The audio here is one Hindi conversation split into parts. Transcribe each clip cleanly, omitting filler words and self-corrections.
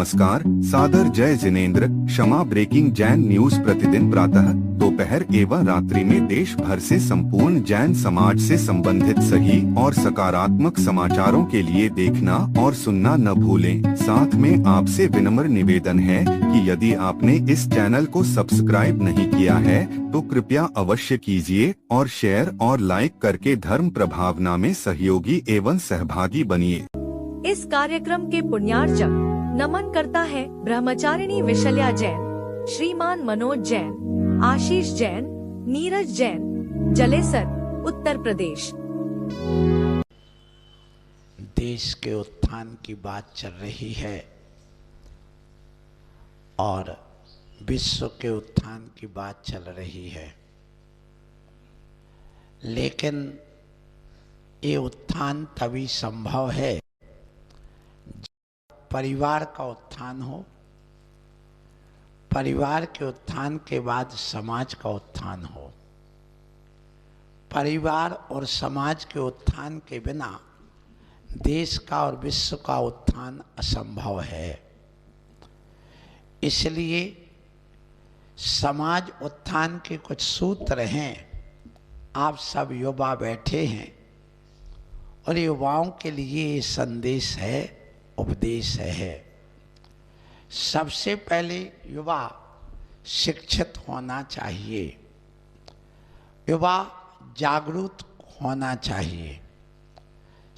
नमस्कार, सादर जय जिनेंद्र। क्षमा ब्रेकिंग जैन न्यूज प्रतिदिन प्रातः, दोपहर एवं रात्रि में देश भर से संपूर्ण जैन समाज से संबंधित सही और सकारात्मक समाचारों के लिए देखना और सुनना न भूलें। साथ में आपसे विनम्र निवेदन है कि यदि आपने इस चैनल को सब्सक्राइब नहीं किया है तो कृपया अवश्य कीजिए और शेयर और लाइक करके धर्म प्रभावना में सहयोगी एवं सहभागी बनिए। इस कार्यक्रम के पुण्यार्चक नमन करता है ब्रह्मचारिणी विशल्या जैन, श्रीमान मनोज जैन, आशीष जैन, नीरज जैन, जलेसर, उत्तर प्रदेश। देश के उत्थान की बात चल रही है और विश्व के उत्थान की बात चल रही है, लेकिन ये उत्थान तभी संभव है परिवार का उत्थान हो। परिवार के उत्थान के बाद समाज का उत्थान हो। परिवार और समाज के उत्थान के बिना देश का और विश्व का उत्थान असंभव है। इसलिए समाज उत्थान के कुछ सूत्र हैं। आप सब युवा बैठे हैं और युवाओं के लिए ये संदेश है, उपदेश है। सबसे पहले युवा शिक्षित होना चाहिए, युवा जागरूक होना चाहिए,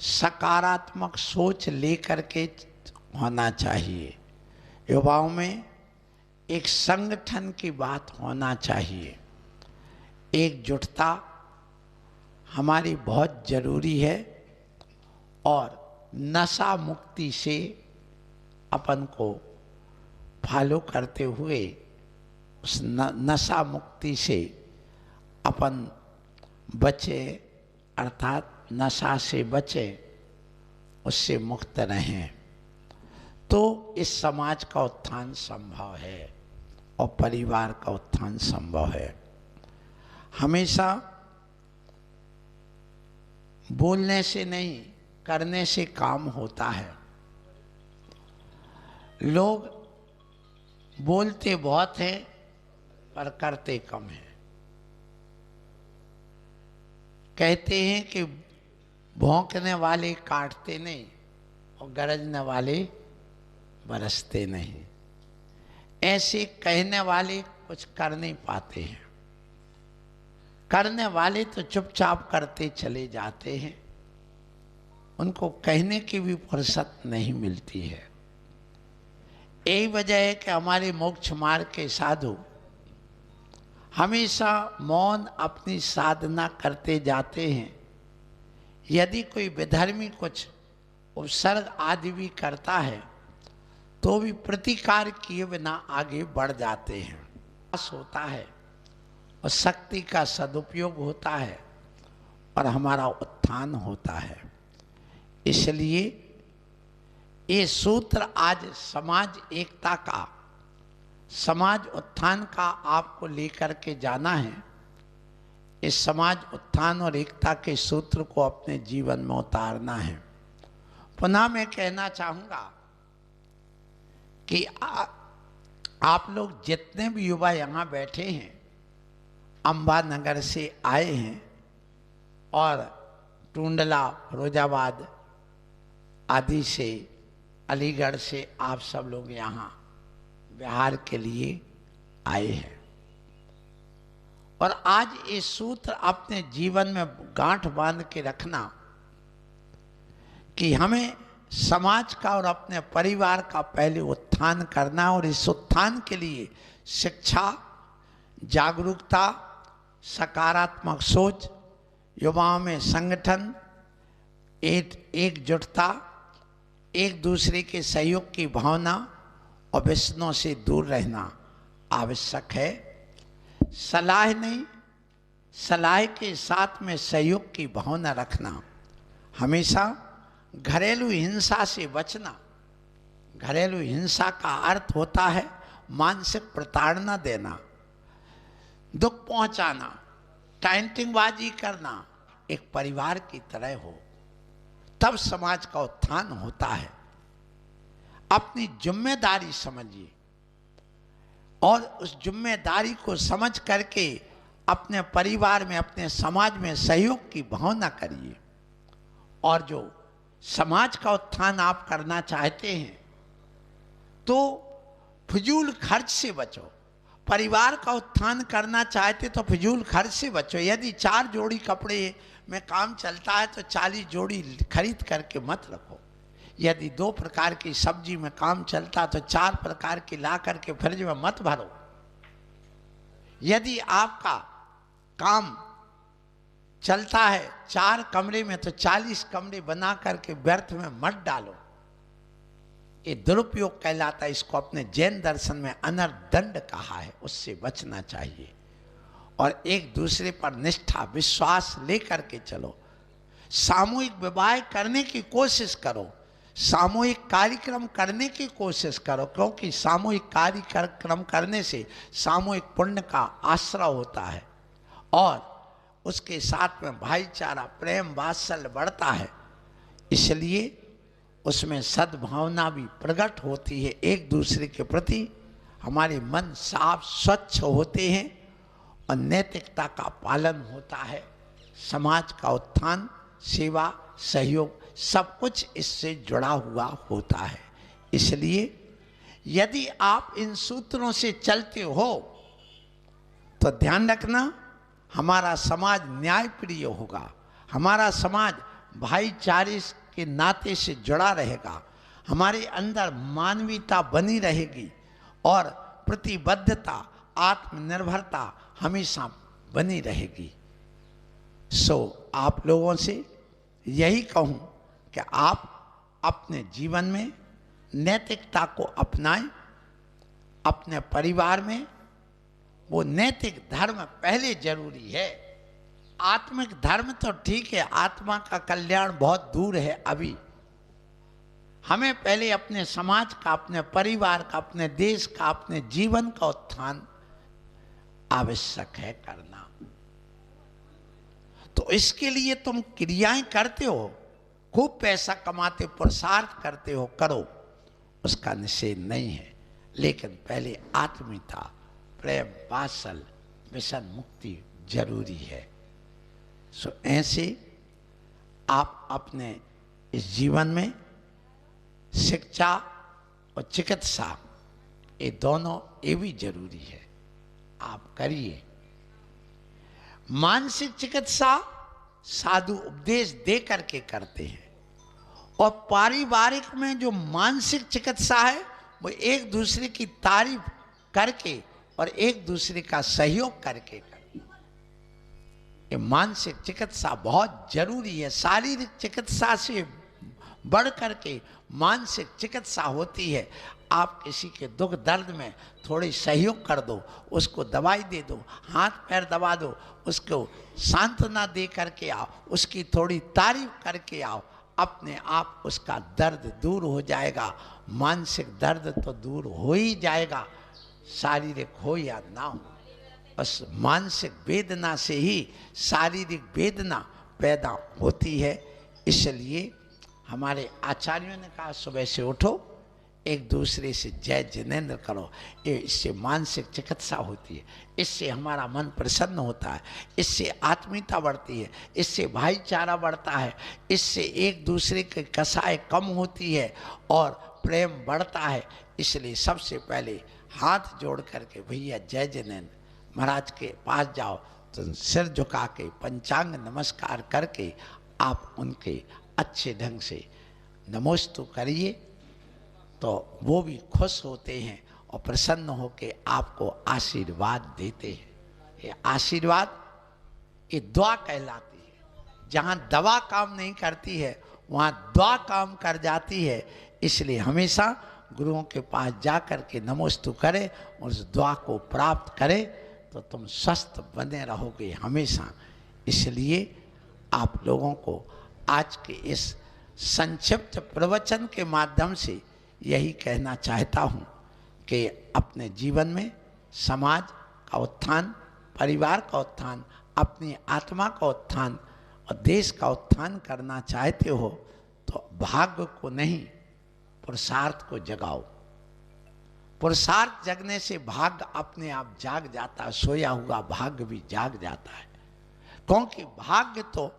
सकारात्मक सोच लेकर के होना चाहिए। युवाओं में एक संगठन की बात होना चाहिए। एकजुटता हमारी बहुत जरूरी है और नशा मुक्ति से अपन को फॉलो करते हुए उस नशा मुक्ति से अपन बचे, अर्थात नशा से बचे, उससे मुक्त रहें, तो इस समाज का उत्थान संभव है और परिवार का उत्थान संभव है। हमेशा बोलने से नहीं, करने से काम होता है। लोग बोलते बहुत हैं पर करते कम हैं। कहते हैं कि भौंकने वाले काटते नहीं और गरजने वाले बरसते नहीं। ऐसे कहने वाले कुछ कर नहीं पाते हैं। करने वाले तो चुपचाप करते चले जाते हैं, उनको कहने की भी फुर्सत नहीं मिलती है। यही वजह है कि हमारे मोक्ष मार्ग के साधु हमेशा मौन अपनी साधना करते जाते हैं। यदि कोई विधर्मी कुछ उपसर्ग आदि भी करता है तो भी प्रतिकार किए बिना आगे बढ़ जाते हैं। होता है और शक्ति का सदुपयोग होता है और हमारा उत्थान होता है। इसलिए ये सूत्र आज समाज एकता का, समाज उत्थान का आपको लेकर के जाना है। इस समाज उत्थान और एकता के सूत्र को अपने जीवन में उतारना है। पुनः मैं कहना चाहूँगा कि आप लोग जितने भी युवा यहाँ बैठे हैं, अंबा नगर से आए हैं और टूंडला, फिरोजाबाद आदि से, अलीगढ़ से आप सब लोग यहाँ बिहार के लिए आए हैं और आज ये सूत्र अपने जीवन में गांठ बांध के रखना कि हमें समाज का और अपने परिवार का पहले उत्थान करना और इस उत्थान के लिए शिक्षा, जागरूकता, सकारात्मक सोच, युवाओं में संगठन, एकजुटता, एक दूसरे के सहयोग की भावना और व्यसनों से दूर रहना आवश्यक है। सलाह नहीं, सलाह के साथ में सहयोग की भावना रखना। हमेशा घरेलू हिंसा से बचना। घरेलू हिंसा का अर्थ होता है मानसिक प्रताड़ना देना, दुख पहुंचाना, टाइंटिंगबाजी करना। एक परिवार की तरह हो, तब समाज का उत्थान होता है। अपनी जिम्मेदारी समझिए और उस जिम्मेदारी को समझ करके अपने परिवार में, अपने समाज में सहयोग की भावना करिए। और जो समाज का उत्थान आप करना चाहते हैं तो फिजूल खर्च से बचो। परिवार का उत्थान करना चाहते तो फिजूल खर्च से बचो। यदि 4 जोड़ी कपड़े में काम चलता है तो 40 जोड़ी खरीद करके मत रखो। यदि 2 प्रकार की सब्जी में काम चलता तो 4 प्रकार की ला करके फ्रिज में मत भरो। यदि आपका काम चलता है 4 कमरे में तो 40 कमरे बना करके व्यर्थ में मत डालो। ये दुरुपयोग कहलाता है। इसको अपने जैन दर्शन में अनर्दंड कहा है, उससे बचना चाहिए। और एक दूसरे पर निष्ठा, विश्वास लेकर के चलो। सामूहिक विवाह करने की कोशिश करो, सामूहिक कार्यक्रम करने की कोशिश करो, क्योंकि सामूहिक कार्यक्रम करने से सामूहिक पुण्य का आश्रय होता है और उसके साथ में भाईचारा, प्रेम, वात्सल्य बढ़ता है। इसलिए उसमें सद्भावना भी प्रकट होती है। एक दूसरे के प्रति हमारे मन साफ स्वच्छ होते हैं और नैतिकता का पालन होता है। समाज का उत्थान, सेवा, सहयोग सब कुछ इससे जुड़ा हुआ होता है। इसलिए यदि आप इन सूत्रों से चलते हो तो ध्यान रखना, हमारा समाज न्याय प्रिय होगा, हमारा समाज भाईचारे के नाते से जुड़ा रहेगा, हमारे अंदर मानवीयता बनी रहेगी और प्रतिबद्धता, आत्मनिर्भरता हमेशा बनी रहेगी। आप लोगों से यही कहूँ कि आप अपने जीवन में नैतिकता को अपनाएं। अपने परिवार में वो नैतिक धर्म पहले जरूरी है। आत्मिक धर्म तो ठीक है, आत्मा का कल्याण बहुत दूर है। अभी हमें पहले अपने समाज का, अपने परिवार का, अपने देश का, अपने जीवन का उत्थान आवश्यक है करना। तो इसके लिए तुम क्रियाएं करते हो, खूब पैसा कमाते, पुरुषार्थ करते हो, करो, उसका निषेध नहीं है। लेकिन पहले आत्मीयता, प्रेम, वात्सल्य, व्यसन मुक्ति जरूरी है। ऐसे आप अपने इस जीवन में शिक्षा और चिकित्सा, ये दोनों ये भी जरूरी है, आप करिए। मानसिक चिकित्सा साधु उपदेश दे करके करते हैं और पारिवारिक में जो मानसिक चिकित्सा है वो एक दूसरे की तारीफ करके और एक दूसरे का सहयोग करके करते। ये मानसिक चिकित्सा बहुत जरूरी है। शारीरिक चिकित्सा से बढ़ करके मानसिक चिकित्सा होती है। आप किसी के दुख दर्द में थोड़ी सहयोग कर दो, उसको दवाई दे दो, हाथ पैर दबा दो, उसको सांत्वना दे करके आओ, उसकी थोड़ी तारीफ करके आओ, अपने आप उसका दर्द दूर हो जाएगा। मानसिक दर्द तो दूर हो ही जाएगा, शारीरिक हो या ना हो। बस मानसिक वेदना से ही शारीरिक वेदना पैदा होती है। इसलिए हमारे आचार्यों ने कहा सुबह से उठो, एक दूसरे से जय जिनेंद्र करो। इससे मानसिक चिकित्सा होती है, इससे हमारा मन प्रसन्न होता है, इससे आत्मीयता बढ़ती है, इससे भाईचारा बढ़ता है, इससे एक दूसरे के कसाई कम होती है और प्रेम बढ़ता है। इसलिए सबसे पहले हाथ जोड़ करके भैया जय जिनेंद्र महाराज के पास जाओ तो सिर झुका के पंचांग नमस्कार करके आप उनके अच्छे ढंग से नमोस्तु करिए, तो वो भी खुश होते हैं और प्रसन्न होकर आपको आशीर्वाद देते हैं। ये आशीर्वाद ये दुआ कहलाती है। जहाँ दवा काम नहीं करती है वहाँ दुआ काम कर जाती है। इसलिए हमेशा गुरुओं के पास जा कर के नमोस्तु करें और उस दुआ को प्राप्त करें तो तुम स्वस्थ बने रहोगे हमेशा। इसलिए आप लोगों को आज के इस संक्षिप्त प्रवचन के माध्यम से यही कहना चाहता हूँ कि अपने जीवन में समाज का उत्थान, परिवार का उत्थान, अपनी आत्मा का उत्थान और देश का उत्थान करना चाहते हो तो भाग्य को नहीं, पुरुषार्थ को जगाओ। पुरुषार्थ जगने से भाग्य अपने आप जाग जाता है, सोया हुआ भाग्य भी जाग जाता है। क्योंकि भाग्य तो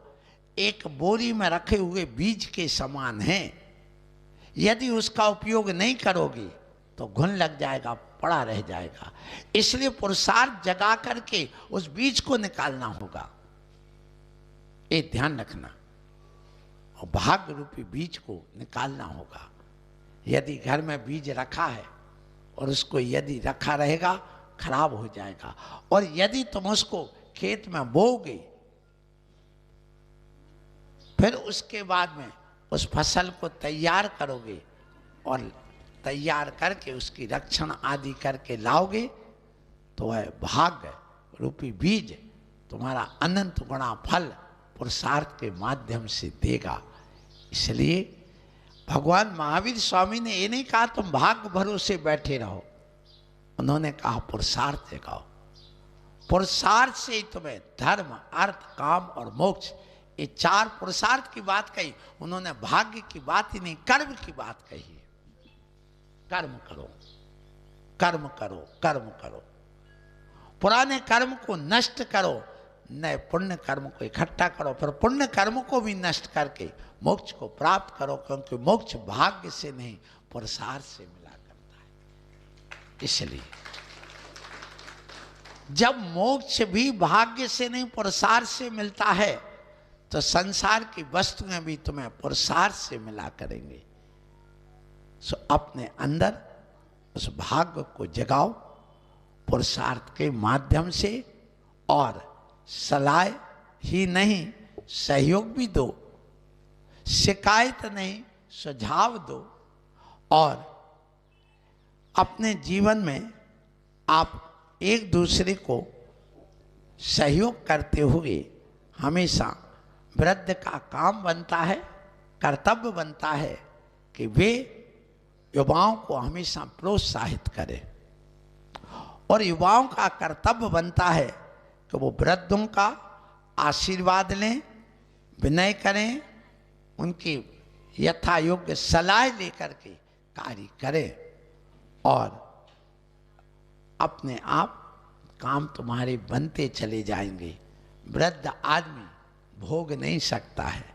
एक बोरी में रखे हुए बीज के समान है। यदि उसका उपयोग नहीं करोगे तो घुन लग जाएगा, पड़ा रह जाएगा। इसलिए पुरुषार्थ जगा करके उस बीज को निकालना होगा, ये ध्यान रखना। और भाग्य रूपी बीज को निकालना होगा। यदि घर में बीज रखा है और उसको यदि रखा रहेगा खराब हो जाएगा। और यदि तुम उसको खेत में बोओगे फिर उसके बाद में उस फसल को तैयार करोगे और तैयार करके उसकी रक्षण आदि करके लाओगे तो वह भाग्य रूपी बीज तुम्हारा अनंत गुणा फल पुरुषार्थ के माध्यम से देगा। इसलिए भगवान महावीर स्वामी ने ये नहीं कहा तुम भाग्य भरोसे बैठे रहो, उन्होंने कहा पुरुषार्थ जगाओ। पुरुषार्थ से ही तुम्हें धर्म, अर्थ, काम और मोक्ष, ये चार पुरुषार्थ की बात कही। उन्होंने भाग्य की बात ही नहीं, कर्म की बात कही। कर्म करो, कर्म करो, कर्म करो। पुराने कर्म को नष्ट करो, नए पुण्य कर्म को इकट्ठा करो, फिर पुण्य कर्म को भी नष्ट करके मोक्ष को प्राप्त करो। क्योंकि मोक्ष भाग्य से नहीं पुरुषार्थ से मिला करता है। इसलिए जब मोक्ष भी भाग्य से नहीं पुरुषार्थ से मिलता है तो संसार की वस्तुएं भी तुम्हें पुरुषार्थ से मिला करेंगे। सो अपने अंदर उस भाग्य को जगाओ पुरुषार्थ के माध्यम से, और सलाह ही नहीं सहयोग भी दो, शिकायत नहीं सुझाव दो। और अपने जीवन में आप एक दूसरे को सहयोग करते हुए हमेशा वृद्ध का काम बनता है, कर्तव्य बनता है कि वे युवाओं को हमेशा प्रोत्साहित करें। और युवाओं का कर्तव्य बनता है कि वो वृद्धों का आशीर्वाद लें, विनय करें, उनकी यथा योग्य सलाह लेकर के कार्य करें। और अपने आप काम तुम्हारे बनते चले जाएंगे। वृद्ध आदमी भोग नहीं सकता है,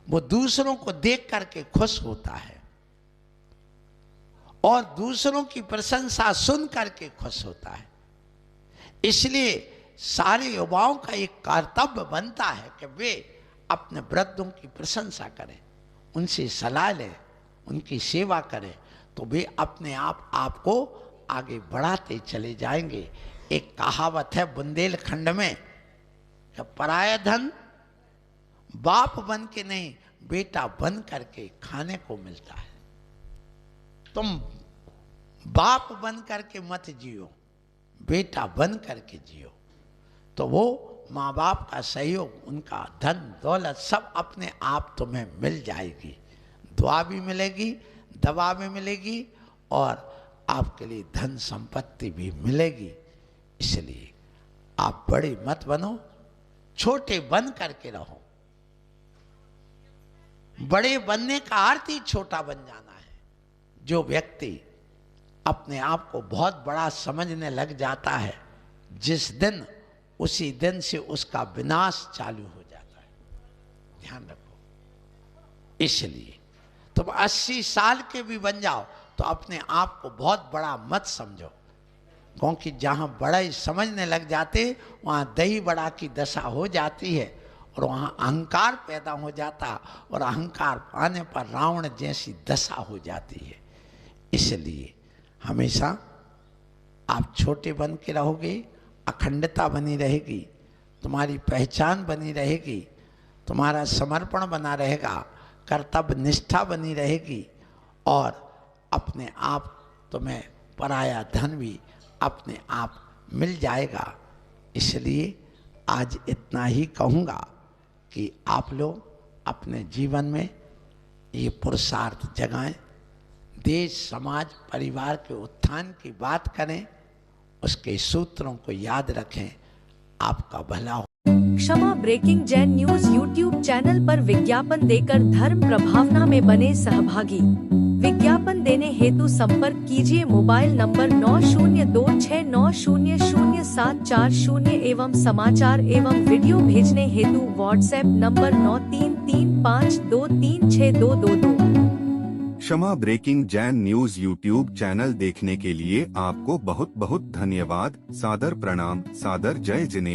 वो दूसरों को देख करके खुश होता है और दूसरों की प्रशंसा सुन करके खुश होता है। इसलिए सारे युवाओं का एक कर्तव्य बनता है कि वे अपने वृद्धों की प्रशंसा करें, उनसे सलाह लें, उनकी सेवा करें, तो वे अपने आप आपको आगे बढ़ाते चले जाएंगे। एक कहावत है बुंदेलखंड में कि पराया धन बाप बन के नहीं बेटा बन करके खाने को मिलता है। तुम बाप बन करके मत जियो, बेटा बन करके जियो, तो वो माँ बाप का सहयोग, उनका धन दौलत सब अपने आप तुम्हें मिल जाएगी। दुआ भी मिलेगी, दवा भी मिलेगी और आपके लिए धन संपत्ति भी मिलेगी। इसलिए आप बड़े मत बनो, छोटे बन करके रहो। बड़े बनने का अर्थ ही छोटा बन जाना है। जो व्यक्ति अपने आप को बहुत बड़ा समझने लग जाता है, जिस दिन उसी दिन से उसका विनाश चालू हो जाता है। ध्यान रखो। इसलिए तुम 80 साल के भी बन जाओ तो अपने आप को बहुत बड़ा मत समझो, क्योंकि जहां बड़ा ही समझने लग जाते वहां दही बड़ा की दशा हो जाती है और वहां अहंकार पैदा हो जाता, और अहंकार पाने पर रावण जैसी दशा हो जाती है। इसलिए हमेशा आप छोटे बन के रहोगे, अखंडता बनी रहेगी, तुम्हारी पहचान बनी रहेगी, तुम्हारा समर्पण बना रहेगा, कर्तव्य निष्ठा बनी रहेगी, और अपने आप तुम्हें पराया धन भी अपने आप मिल जाएगा। इसलिए आज इतना ही कहूँगा कि आप लोग अपने जीवन में ये पुरुषार्थ जगाएं, देश, समाज, परिवार के उत्थान की बात करें, उसके सूत्रों को याद रखें। आपका भला हो। क्षमा breaking Jain news YouTube channel पर विज्ञापन देकर धर्म प्रभावना में बने सहभागी। विज्ञापन देने हेतु संपर्क कीजिए मोबाइल नंबर 9026900740 एवं समाचार एवं वीडियो भेजने हेतु व्हाट्सएप नंबर 9335236222। क्षमा breaking Jain news YouTube channel देखने के लिए आपको बहुत बहुत धन्यवाद। सादर प्रणाम, सादर जय जिनेंद्र।